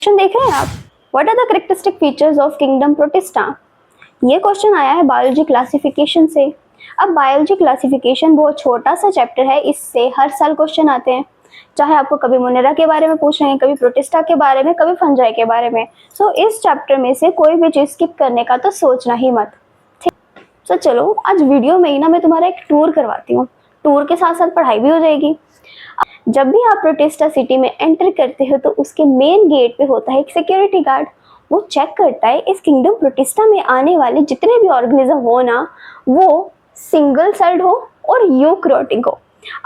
Question देख रहे हैं आप, what are the characteristic features of kingdom Protista. ये क्वेश्चन आया है बायोलॉजी क्लासिफिकेशन से। अब बायोलॉजी क्लासिफिकेशन बहुत छोटा सा चैप्टर है, इससे हर साल क्वेश्चन आते हैं। चाहे आपको कभी मोनेरा के बारे में पूछ रहे हैं, कभी प्रोटिस्टा के बारे में, कभी फंजाई के बारे में। सो इस चैप्टर में से कोई भी चीज स्किप करने का तो सोचना ही मत। ठीक, तो चलो आज वीडियो में ही ना मैं तुम्हारा एक टूर करवाती हूँ। टूर के साथ साथ पढ़ाई भी हो जाएगी। जब भी आप प्रोटिस्टा सिटी में एंटर करते हो तो उसके मेन गेट पे होता है एक सिक्योरिटी गार्ड। वो चेक करता है इस किंगडम प्रोटिस्टा में आने वाले जितने भी ऑर्गेनिज्म हो ना, वो सिंगल सेल्ड हो और यूकैरियोटिक हो।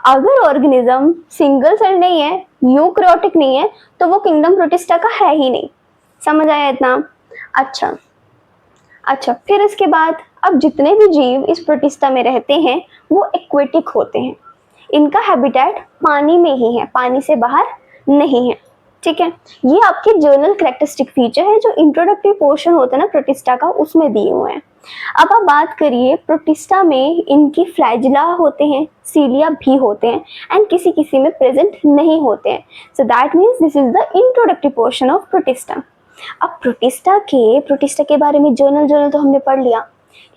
अगर ऑर्गेनिज्म सिंगल सेल नहीं है, यूकैरियोटिक नहीं है, तो वो किंगडम प्रोटिस्टा का है ही नहीं। समझ आया इतना? अच्छा, फिर इसके बाद अब जितने भी जीव इस प्रोटिस्टा में रहते हैं वो एक्वेटिक होते हैं। इनका हैबिटेट पानी में ही है, पानी से बाहर नहीं है। ठीक है, ये आपके जर्नल कैरेक्टरिस्टिक फीचर है जो इंट्रोडक्टरी पोर्शन होता है ना प्रोटिस्टा का, उसमें दिए हुए हैं। अब आप बात करिए, प्रोटिस्टा में इनकी फ्लैजिला होते हैं, सीलिया भी होते हैं, एंड किसी किसी में प्रेजेंट नहीं होते हैं। सो that means this is the introductory portion of protista. अब प्रोटिस्टा के बारे में जर्नल तो हमने पढ़ लिया,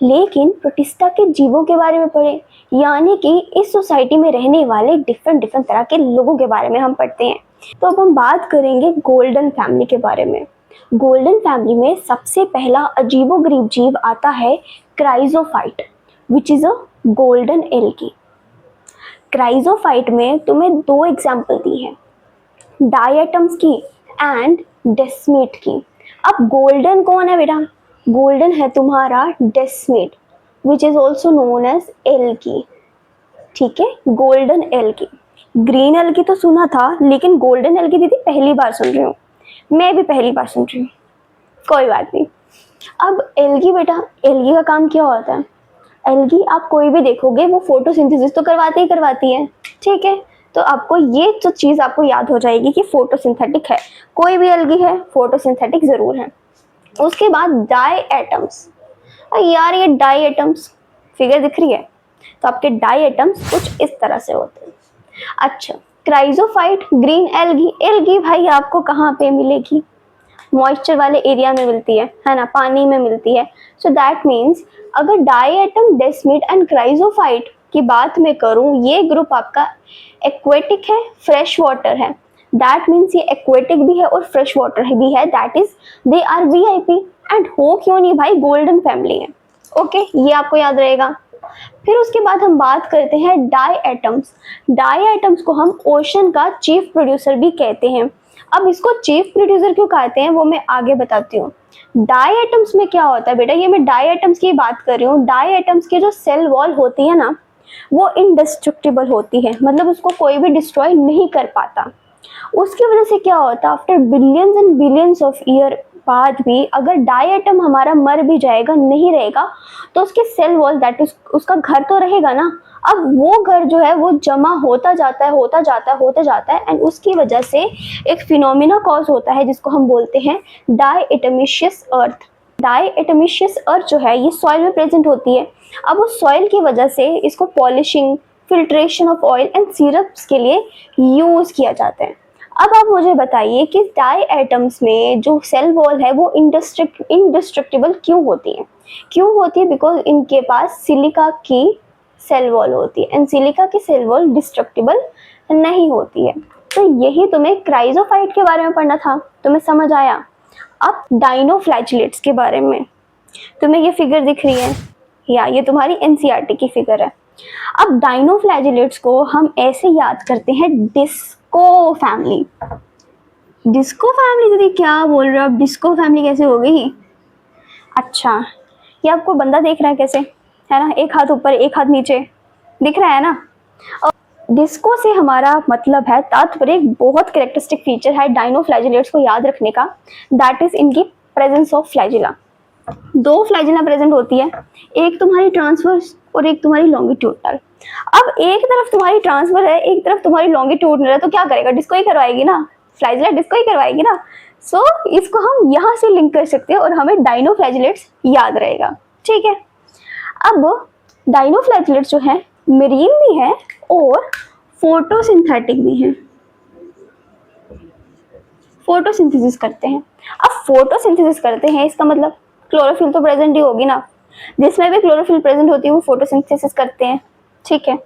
लेकिन प्रोटिस्टा के जीवों के बारे में पढ़े, यानी कि इस सोसाइटी में रहने वाले डिफरेंट तरह के लोगों के बारे में हम पढ़ते हैं। तो अब हम बात करेंगे गोल्डन फैमिली के बारे में। गोल्डन फैमिली में सबसे पहला अजीबोगरीब जीव आता है chrysophyte, which is a golden algae. Chrysophyte में तुम्हें दो एग्जाम्पल दी है, डायटम्स की एंड डेस्मेट की। अब गोल्डन कौन है बेटा? गोल्डन है तुम्हारा desmid, which is also known as algae. ठीक है, गोल्डन एल्गी। ग्रीन एल्गी तो सुना था, लेकिन गोल्डन एल्गी दीदी पहली बार सुन रही हूँ। मैं भी पहली बार सुन रही हूँ, कोई बात नहीं। अब एल्गी बेटा, एल्गी का काम क्या होता है? एल्गी आप कोई भी देखोगे वो फोटोसिंथेसिस तो करवाती है। ठीक है, तो आपको ये जो चीज़ आपको याद हो जाएगी कि फोटोसिंथेटिक है, कोई भी एल्गी है फोटोसिंथेटिक जरूर है। उसके बाद डाई एटम्स। यार ये डाई एटम्स फिगर दिख रही है, तो आपके डाई एटम्स कुछ इस तरह से होते हैं। अच्छा, क्राइजोफाइट ग्रीन एल्गी। एल्गी भाई आपको कहाँ पे मिलेगी? मॉइस्चर वाले एरिया में मिलती है ना, पानी में मिलती है। सो दैट मीन्स अगर diatom, desmid and chrysophyte की बात मैं करूं, ये ग्रुप आपका एक्वेटिक है, फ्रेश वाटर है। दैट मीन्स ये एक्वेटिक भी है और फ्रेश वाटर भी है। That is they are VIP. And हो क्यों नहीं भाई, गोल्डन फैमिली है। ओके, ये आपको याद रहेगा। फिर उसके बाद हम बात करते हैं डाई एटम्स। डाई एटम्स को हम ओशन का चीफ प्रोड्यूसर भी कहते हैं। अब इसको चीफ प्रोड्यूसर क्यों कहते हैं वो मैं आगे बताती हूँ। डाई एटम्स में क्या होता है बेटा, ये मैं डाई एटम्स की बात कर रही हूँ। डाई एटम्स की जो सेल वॉल होती है ना, वो इनडिस्ट्रक्टिबल होती है, मतलब उसको कोई भी डिस्ट्रॉय नहीं कर पाता। उसकी वजह से क्या होता है, after billions and billions of year बाद भी अगर डाई एटम हमारा मर भी जाएगा, नहीं रहेगा, तो उसके सेल वॉल दैट इज उसका घर तो रहेगा ना। अब वो घर जो है वो जमा होता जाता है एंड उसकी वजह से एक फिनोमिना कॉज होता है जिसको हम बोलते हैं डायटोमिशियस अर्थ। डायटोमिशियस अर्थ जो है ये सॉइल में प्रेजेंट होती है। अब उस सॉइल की वजह से इसको polishing, filtration of oil and syrups के लिए यूज किया जाता है। अब आप मुझे बताइए कि डाई एटम्स में जो सेल वॉल है वो इंडिस्ट्रक्टिबल क्यों होती है? बिकॉज इनके पास सिलिका की सेल वॉल होती है एंड सिलिका की सेल वॉल डिस्ट्रक्टिबल नहीं होती है। तो यही तुम्हें क्राइजोफाइट के बारे में पढ़ना था, तुम्हें समझ आया। अब डाइनोफ्लैजिलेट्स के बारे में, तुम्हें ये फिगर दिख रही है या ये तुम्हारी एनसीईआरटी की फिगर है। अब डाइनोफ्लैजिलेट्स को हम ऐसे याद करते हैं, डिस्को फैमिली। डिस्को फैमिली दीदी क्या बोल रहे हो आप, डिस्को फैमिली कैसे हो गई? अच्छा, ये आपको बंदा देख रहा है कैसे, है ना, एक हाथ ऊपर एक हाथ नीचे दिख रहा है ना। और डिस्को से हमारा मतलब है, तात्पर्य एक बहुत कैरेक्टरिस्टिक फीचर है डाइनोफ्लैजिलेट्स को याद रखने का, दैट इज इनकी प्रेजेंस ऑफ फ्लैजिला। दो फ्लैजिला प्रेजेंट होती है, एक तुम्हारी ट्रांसवर्स और एक तुम्हारी लॉन्गिट्यूडनल। अब एक तरफ तुम्हारी ट्रांसफर है, एक तरफ तुम्हारी लॉन्गिट्यूडनल है, तो क्या करेगा? डिस्को ही करवाएगी ना, फ्लैजिला डिस्को ही करवाएगी ना। सो इसको हम यहाँ से लिंक कर सकते हैं और हमें डाइनोफ्लैजिलेट्स याद रहेगा। ठीक है, अब डाइनोफ्लैजिलेट्स जो है मेरीन भी है और फोटोसिंथेटिक भी है। फोटोसिंथेसिस करते हैं। अब फोटोसिंथेसिस करते हैं इसका मतलब क्लोरोफिल तो प्रेजेंट ही होगी ना, जिसमें भी क्लोरोफिल प्रेजेंट होती है वो फोटोसिंथेसिस करते हैं, ठीक है।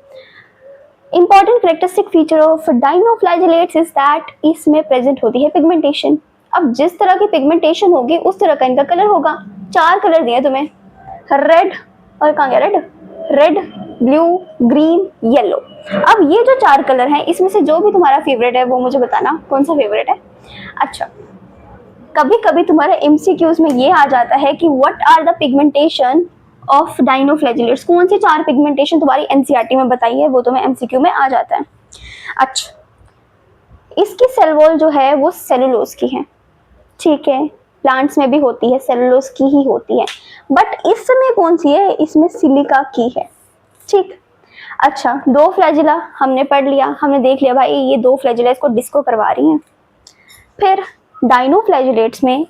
Important characteristic feature of dinoflagellates is that इसमें प्रेजेंट होती है पिगमेंटेशन। अब जिस तरह की पिगमेंटेशन होगी उस तरह का इनका कलर होगा। 4 कलर दिए तुम्हें, रेड, और कहाँ गया red, red, blue, green, yellow. अब ये जो 4 कलर हैं इसमें से जो भी तुम्हारा फेवरेट है वो मुझे बताना कौन सा फेवरेट है। अच्छा, कभी कभी तुम्हारे एमसीक्यूज में ये आ जाता है कि what are the pigmentation of dinoflagellates, कौन सी 4 पिगमेंटेशन तुम्हारी एनसीईआरटी में बताई है, वो तुम्हें एमसीक्यू में आ जाता है। अच्छा, इसकी सेल वॉल जो है वो सेलुलोज की है, ठीक है, प्लांट्स में भी होती है, सेलुलोज की ही होती है, बट इसमें कौन सी है, इसमें सिलिका की है, ठीक। अच्छा, 2 फ्लैजिला हमने पढ़ लिया, हमने देख लिया भाई ये 2 फ्लैजिला इसको डिस्को करवा रही हैं। फिर डाइनोफ्लैजिलेट्स में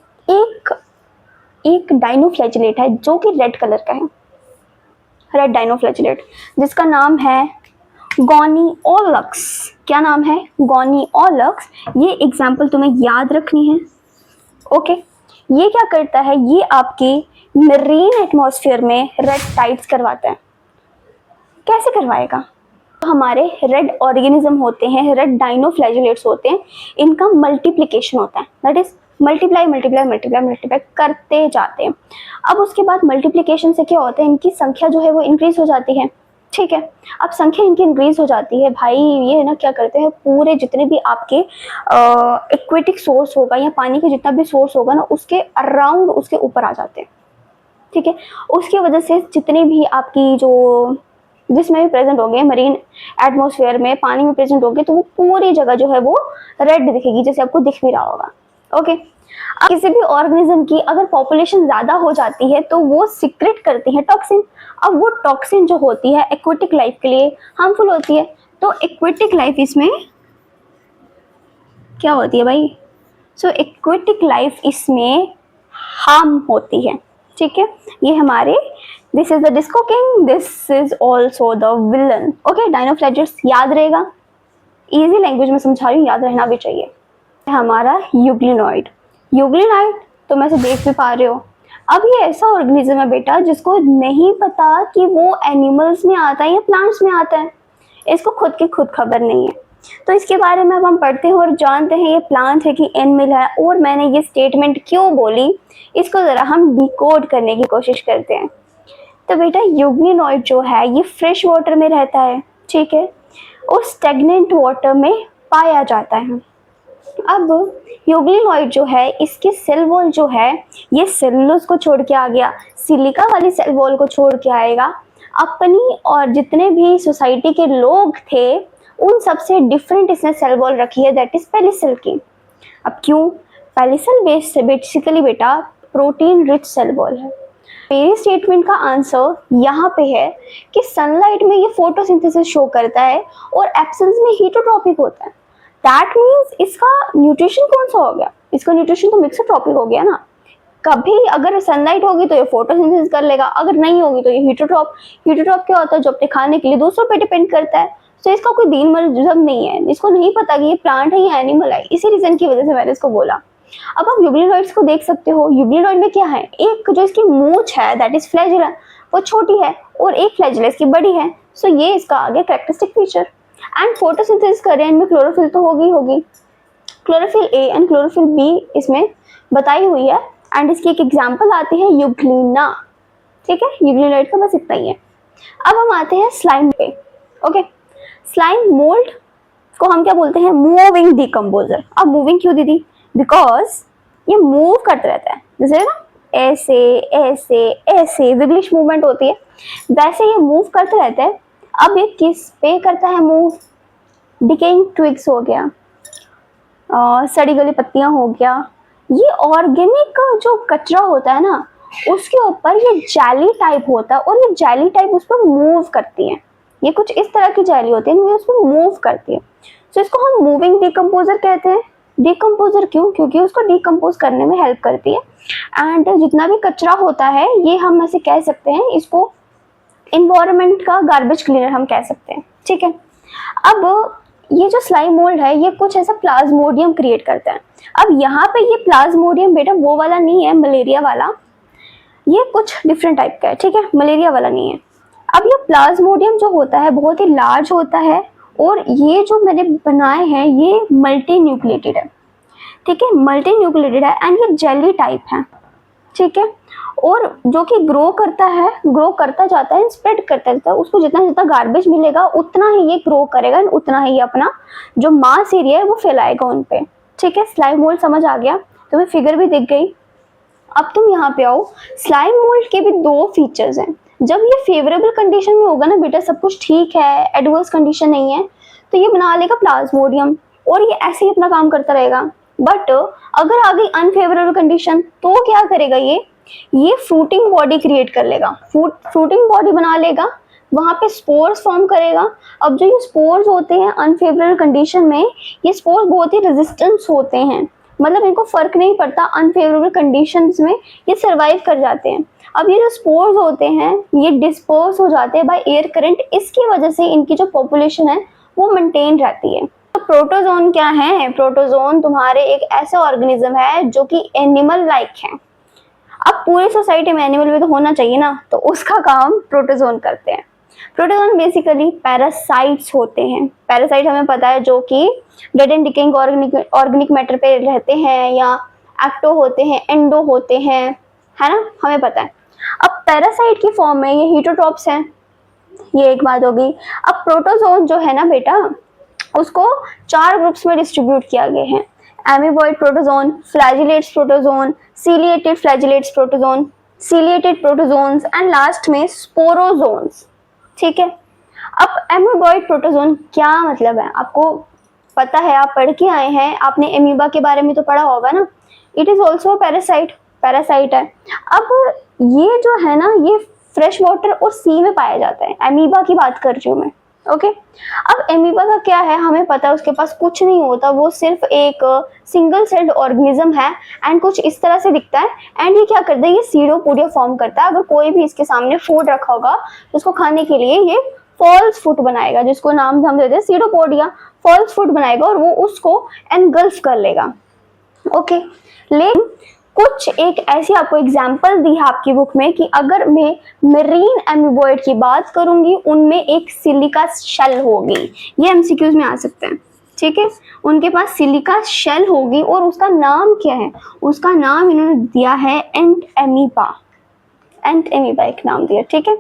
एक डाइनोफ्लैजिलेट है जो कि रेड कलर का है, रेड डाइनोफ्लैजिलेट, जिसका नाम है गोनिओलक्स। क्या नाम है, गोनिओलक्स। ये एग्जाम्पल तुम्हें याद रखनी है, ओके। ये क्या करता है, ये आपके मरीन एटमॉस्फेयर में रेड टाइड्स करवाता है। कैसे करवाएगा, हमारे रेड ऑर्गेनिज्म होते हैं, रेड डाइनोफ्लैजिलेट्स होते हैं, इनका मल्टीप्लिकेशन होता है, that is multiply multiply multiply multiply करते जाते हैं। अब उसके बाद मल्टीप्लिकेशन से क्या होता है, इनकी संख्या जो है वो इंक्रीज हो जाती है, ठीक है। अब संख्या इनकी इंक्रीज हो जाती है भाई, ये ना क्या करते हैं, पूरे जितने भी आपके एक्वेटिक सोर्स होगा या पानी के जितना भी सोर्स होगा ना उसके अराउंड उसके ऊपर आ जाते हैं, ठीक है। उसकी वजह से जितने भी आपकी जो जिसमें भी प्रेजेंट होंगे मरीन एटमॉस्फेयर में, पानी में प्रेजेंट होंगे, तो वो पूरी जगह जो है वो रेड दिखेगी, जैसे आपको दिख भी रहा होगा, ओके। अब किसी भी ऑर्गेनिज्म की अगर पॉपुलेशन ज्यादा हो जाती है तो वो सीक्रेट करती है टॉक्सिन। अब वो टॉक्सिन जो होती है एक्वेटिक लाइफ के लिए हार्मफुल होती है, तो एक्वेटिक लाइफ इसमें क्या होती है भाई, सो एक्वेटिक लाइफ इसमें हार्म होती है, ठीक है। ये हमारे this is the disco king, this is also the villain, okay. Dinoflagellates याद रहेगा, इजी लैंग्वेज में समझा रही हूँ, याद रहना भी चाहिए। हमारा यूग्लिनॉइड, यूग्लिनॉइड तो मैं से देख भी पा रहे हो। अब ये ऐसा ऑर्गेनिज्म है बेटा जिसको नहीं पता कि वो एनिमल्स में आता है या प्लांट्स में आता है, इसको खुद की खुद खबर नहीं है। तो इसके बारे में अब हम पढ़ते हैं और जानते हैं ये प्लांट है कि एनिमल है, और मैंने ये स्टेटमेंट क्यों बोली इसको ज़रा हम डिकोड करने की कोशिश करते हैं। तो बेटा यूग्लिनॉइड जो है ये फ्रेश वाटर में रहता है, ठीक है, और स्टेगनेंट वाटर में पाया जाता है। अब यूग्लिनॉइड जो है इसके सेल वॉल जो है ये सेलुलोज को छोड़ के आ गया, सिलिका वाली सेल वॉल को छोड़ के आएगा। अपनी और जितने भी सोसाइटी के लोग थे उन सबसे डिफरेंट इसने सेल वॉल रखी है, दैट इज पेलिसल की। अब क्यों, पेलिसल बेसिकली बेटा प्रोटीन रिच सेल वॉल है। मेरी स्टेटमेंट का आंसर यहाँ पे है कि सनलाइट में ये फोटोसिंथेसिस शो करता है और एब्सेंस में हीटोट्रॉपिक होता है। दैट मीन्स इसका न्यूट्रिशन कौन सा हो गया, इसका न्यूट्रिशन तो मिक्सोट्रॉपिक हो गया ना। कभी अगर सनलाइट होगी तो ये फोटोसिंथेसिस कर लेगा, अगर नहीं होगी तो ये हीटोट्रॉप। हीटोट्रॉप क्या होता है, जो अपने खाने के लिए दूसरों पे डिपेंड करता है। तो इसका कोई दीन मजहब नहीं है, इसको नहीं पता कि ये प्लांट है या एनिमल है, इसी रीजन की वजह से मैंने इसको बोला। अब आप यूग्लिनॉइड्स को देख सकते हो, यूग्लिनॉइड में क्या है, एक जो इसकी मूंछ है दैट इज फ्लैजिला वो छोटी है और एक फ्लैजिला इसकी बड़ी है, सो ये इसका आगे कैरेक्टरिस्टिक फीचर। एंड फोटोसिंथेसिस कर रहे हैं, इनमें क्लोरोफिल तो होगी, chlorophyll A and chlorophyll B इसमें बताई हुई है। एंड इसकी एक एग्जांपल आती है यूग्लिना, ठीक है, यूग्लिनॉइड का बस इतना ही है। अब हम आते हैं स्लाइम पे, ओके। स्लाइम मोल्ड को हम क्या बोलते हैं, मूविंग डिकम्पोजर। अब मूविंग क्यों दीदी, बिकॉज ये मूव करते रहता है, जैसे ना ऐसे ऐसे ऐसे विग्लिश मूवमेंट होती है, वैसे ये मूव करते रहता है। अब ये किस पे करता है मूव, डिकेइंग ट्विग्स हो गया, सड़ी गली पत्तियां हो गया, ये ऑर्गेनिक जो कचरा होता है ना उसके ऊपर ये जेली टाइप होता है और ये जेली टाइप उस पर मूव करती है। ये कुछ इस तरह की जेली होती है, ये उस पर मूव करती है, तो इसको हम मूविंग डिकम्पोजर कहते हैं। डिकम्पोजर क्यों, क्योंकि उसको डिकम्पोज करने में हेल्प करती है। एंड जितना भी कचरा होता है ये हम ऐसे कह सकते हैं, इसको इन्वायरमेंट का गार्बेज क्लीनर हम कह सकते हैं, ठीक है। अब ये जो स्लाइम मोल्ड है ये कुछ ऐसा प्लाज्मोडियम क्रिएट करता है। अब यहाँ पे ये प्लाज्मोडियम बेटा वो वाला नहीं है मलेरिया वाला, ये कुछ डिफरेंट टाइप का है, ठीक है, मलेरिया वाला नहीं है। अब ये प्लाज्मोडियम जो होता है बहुत ही लार्ज होता है और ये जो मैंने बनाए हैं ये मल्टी न्यूक्लिएटेड है, ठीक है, मल्टी न्यूक्लिएटेड है एंड ये जेली टाइप है, ठीक है, और जो कि ग्रो करता है, ग्रो करता जाता है, स्प्रेड करता जाता है, उसको जितना जितना गार्बेज मिलेगा उतना ही ये ग्रो करेगा, उतना ही ये अपना जो मास एरिया है वो फैलाएगा उन पे, ठीक है। स्लाइम मोल्ड समझ आ गया, तुम्हें फिगर भी दिख गई। अब तुम यहाँ पे आओ, स्लाइम मोल्ड के भी दो फीचर्स हैं। जब ये फेवरेबल कंडीशन में होगा ना बेटा, सब कुछ ठीक है, एडवर्स कंडीशन नहीं है, तो ये बना लेगा प्लाज्मोडियम और ये ऐसे ही अपना काम करता रहेगा। बट अगर आ गई अनफेवरेबल कंडीशन तो क्या करेगा ये फ्रूटिंग बॉडी क्रिएट कर लेगा, फ्रूटिंग बॉडी बना लेगा, वहाँ पे स्पोर्स फॉर्म करेगा। अब जो ये स्पोर्स होते हैं अनफेवरेबल कंडीशन में, ये स्पोर्स बहुत ही रेजिस्टेंस होते हैं, मतलब इनको फर्क नहीं पड़ता, अनफेवरेबल कंडीशंस में ये सर्वाइव कर जाते हैं। अब ये जो स्पोर्स होते हैं ये डिस्पर्स हो जाते हैं बाय एयर करंट, इसकी वजह से इनकी जो पॉपुलेशन है वो मेंटेन रहती है। तो प्रोटोजोन क्या है? प्रोटोजोन तुम्हारे एक ऐसा ऑर्गेनिज्म है जो कि एनिमल लाइक है। अब पूरी सोसाइटी में एनिमल भी तो होना चाहिए ना, तो उसका काम प्रोटोजोन करते हैं। प्रोटोजोन बेसिकली पैरासाइट्स होते हैं। पैरासाइट हमें पता है जो कि dead and decaying organic matter पे रहते हैं, या एक्टो होते हैं, एंडो होते हैं, है ना, हमें पता है। अब पैरासाइट की फॉर्म में ये हीटरोट्रॉप्स हैं, ये एक बात होगी। अब प्रोटोजोन जो है ना बेटा, उसको 4 ग्रुप्स में डिस्ट्रीब्यूट किया गया है। Amoeboid protozoan, flagellates protozoan, ciliated flagellates protozoan, ciliated protozoans and last में स्पोरोजोन्स, ठीक है। अब एमीबॉइड प्रोटोजोन क्या मतलब है आपको पता है, आप पढ़ के आए हैं, आपने एमीबा के बारे में तो पढ़ा होगा ना। It is also parasite, parasite है। अब ये जो है ना ये फ्रेश वाटर और सी में पाया जाता है, एमीबा की बात कर रही हूँ मैं, ओके। अब एमीबा का क्या है, हमें पता है उसके पास कुछ नहीं होता, वो सिर्फ एक सिंगल सेल्ड ऑर्गेनिज्म है एंड कुछ इस तरह से दिखता है। एंड ये क्या करता है, ये सीडोपोडिया फॉर्म करता है। अगर कोई भी इसके सामने फूड रखा होगा तो उसको खाने के लिए ये फॉल्स फूड बनाएगा, जिसको नाम हम देते हैं सीडोपोडिया। फॉल्स फूड बनाएगा और वो उसको एनगल्फ कर लेगा, ओके। लेकिन कुछ एक ऐसी आपको एग्जाम्पल दी है आपकी बुक में कि अगर मैं मेरीन एमीबॉइड की बात करूंगी, उनमें एक सिलिका शेल होगी, ये एमसीक्यूज में आ सकते हैं, ठीक है। उनके पास सिलिका शेल होगी और उसका नाम क्या है, उसका नाम इन्होंने दिया है एंट एमीबा, एंट एमीबा एक नाम दिया, ठीक है।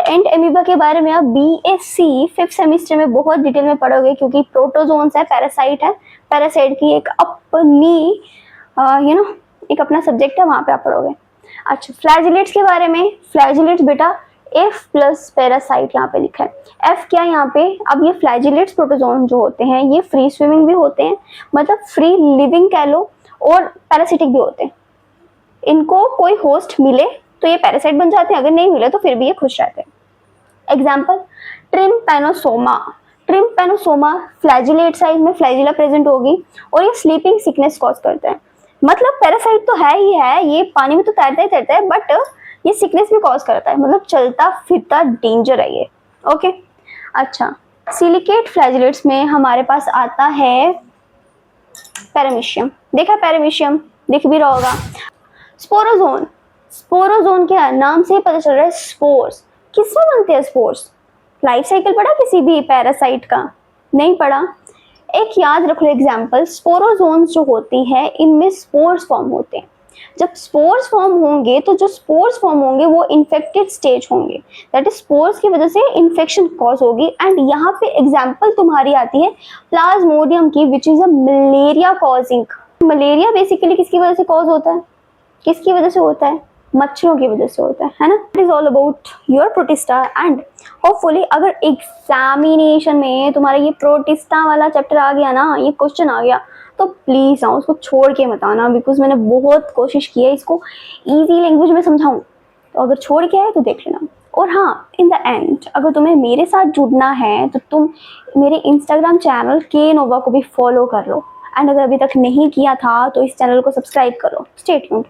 एंट एमीबा के बारे में आप बीएससी 5th सेमेस्टर में बहुत डिटेल में पढ़ोगे, क्योंकि प्रोटोजोन्स है, पैरासाइट है, पैरासाइट की एक अपनी एक अपना सब्जेक्ट है, वहाँ पे आप पढ़ोगे। अच्छा, फ्लैजिलेट्स के बारे में, फ्लैजिलेट्स बेटा F प्लस पैरासाइट यहाँ पे लिखा है। F क्या है यहाँ पे, अब ये फ्लैजिलेट्स प्रोटोजोन जो होते हैं ये फ्री स्विमिंग भी होते हैं, मतलब फ्री लिविंग कह लो, और पैरासिटिक भी होते हैं। इनको कोई होस्ट मिले तो ये पैरासाइट बन जाते हैं, अगर नहीं मिले तो फिर भी ये खुश रहते हैं। एग्जाम्पल, ट्रिम्पैनोसोमा। ट्रिम्पैनोसोमा फ्लैजिलेट साइज में फ्लैजिला प्रेजेंट होगी और ये स्लीपिंग सिकनेस कॉज करता है। मतलब पैरासाइट तो है ही है, ये पानी में तो तैरता ही तैरता है, बट ये सिकनेस भी कॉज करता है, मतलब चलता फिरता डेंजर है ये, ओके। अच्छा, सिलिकेट फ्लैजिलेट्स में हमारे पास आता है पैरामीशियम, देखा पैरामीशियम दिख भी रहा होगा। स्पोरोजोन, स्पोरोजोन क्या है, नाम से ही पता चल रहा है स्पोर्स। किसमें बनते हैं स्पोर्स? लाइफ साइकिल पढ़ा किसी भी पैरासाइट का? नहीं पढ़ा? एक याद रख लो एग्जाम्पल, स्पोरोजोन्स जो होती है इनमें स्पोर्स फॉर्म होते हैं। जब स्पोर्स फॉर्म होंगे तो जो स्पोर्स फॉर्म होंगे वो इन्फेक्टेड स्टेज होंगे, दैट इज स्पोर्स की वजह से इन्फेक्शन कॉज होगी। एंड यहाँ पे एग्जाम्पल तुम्हारी आती है प्लाज्मोडियम की, विच is a malaria causing. Malaria basically किसकी वजह से कॉज होता है, किसकी वजह से होता है? मच्छरों की वजह से होता है ना। It is all about your protista and hopefully अगर एग्जामिनेशन में तुम्हारा ये प्रोटिस्टा वाला चैप्टर आ गया ना, ये क्वेश्चन आ गया, तो प्लीज़ ना उसको छोड़ के मत आना, बिकॉज मैंने बहुत कोशिश की है इसको इजी लैंग्वेज में समझाऊं, तो अगर छोड़ के आए तो देख लेना। और हाँ, इन द एंड अगर तुम्हें मेरे साथ जुड़ना है तो तुम मेरे इंस्टाग्राम चैनल के नोवा को भी फॉलो कर लो, एंड अगर अभी तक नहीं किया था तो इस चैनल को सब्सक्राइब करो। Stay tuned.